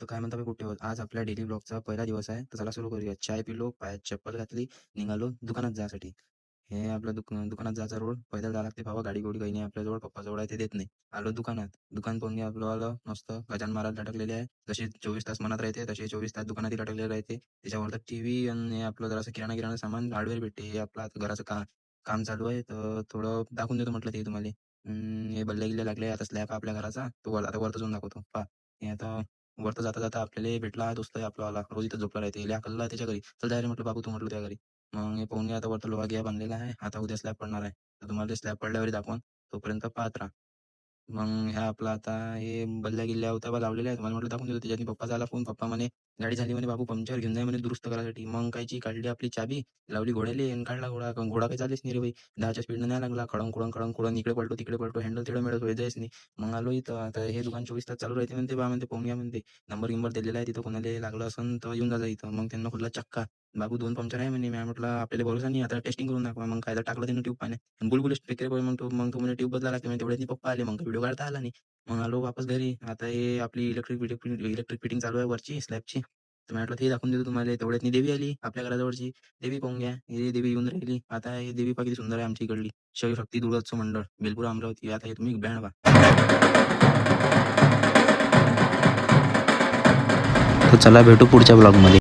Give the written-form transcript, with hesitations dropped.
तर काय म्हणता बे कुठे आहोत? आज आपल्या डेली ब्लॉगचा पहिला दिवस आहे, तर चला सुरू करूया. चाय पिलो, पायात चप्पल घातली, निघालो दुकानात जायसाठी. हे आपलं दुकानात जायचा रोड पैदल जावं लागते बाबा. गाडी-गोडी काही नाही आपल्याजवळ, पप्पाजवळ आहे ते देत नाही. आलो दुकानात. दुकान पाहून घ्या आपलं आलं मस्त गजानन महाराज लटकलेले आहे. जसे 24 तास मनात राहते, तसे 24 तास दुकानातही लटकलेले राहते. त्याच्यावर तर टीव्ही आणि हे आपलं जरासं किराणा सामान हार्डवेअर भेटते. हे आपलं आता घराचं काम चालू आहे, तर थोडं दाखवून देतो म्हटलं ते तुम्हाला. हे बल्ल्या-गिल्ल्या लागले. आता स्लॅब आपल्या घराचा, तो आता वरती जाऊन दाखवतो. पहा, हे आता वरतं जाता जाता आपल्याला भेटला दोस्त आहे आपला आला रोज इथं झोपला राहते इल्या कल्ला त्याच्या घरी. चल जाय रे म्हटलं बाबू, तू म्हटलं त्या घरी. मग हे पाहून घ्या आता वरतं लोहा गिहा बांधलेला आहे. आता उद्या स्लॅब पडणार आहे, तर तुम्हाला स्लॅब पडल्यावर दाखवून. तोपर्यंत पाहत राहा. मग ह्या आपला आता हे बल्ल्या गिल्ल्या होत्या बा लावलेल्या आहेत. मला म्हटलं दाखवून देतो. त्याच्यानी पप्पाचा आला फोन. पप्पा म्हणे गाडी झाली म्हणे बाबू पंक्चर, घेऊन जाय म्हणे दुरुस्त करायसाठी. मग कायची काढली आपली चाबी, लावली घोड्याला आणि काढला घोडा. घोडा काही चालेच नाही रे बाई, 10च्या स्पीडनं नाही लागला. खडंग इकडे पळतो तिकडे पळतो, हँडल तिकडे मिळत होय जायच नाही. मग आलो इथं. आता हे दुकान 24 तास चालू राहते म्हणते बा, म्हणते पाहून घ्या म्हणते. नंबर गिंबर दिलेला आहे तिथं, कोणाला लागलं असेल तर येऊन जा इथं. मग त्यांना खुल्ला चक्का, बाबू 2 पंक्चर आहे म्हणे. मी म्हटलं आपल्याला भरोसा नाही, आता टेस्टिंग करून दाखवा. मग काय टाकलं त्यानं ट्यूब पाण्यात, बुलबुल फेकरे मग तो म्हणे ट्यूब बदला लागते. तेवढ्यात पप्पा आले, मग व्हिडिओ काढता आला नाही. मग आलो वापस घरी. आता हे आपली इलेक्ट्रिक फिटिंग चालू आहे वरची स्लॅबची. तर म्हटलं ते दाखवून देतो तुम्हाला. तेवढ्यात देवी आली आपल्या घराजवळची. देवी पाहून घ्या, ही देवी येऊन राहिली. आता हे देवी किती सुंदर आहे आमच्या इकडली. शिवशक्ती दुर्गोत्सव मंडळ बेलपुरा अमरावती. आता हे तुम्ही बँड तर चला भेटू पुढच्या ब्लॉगमध्ये.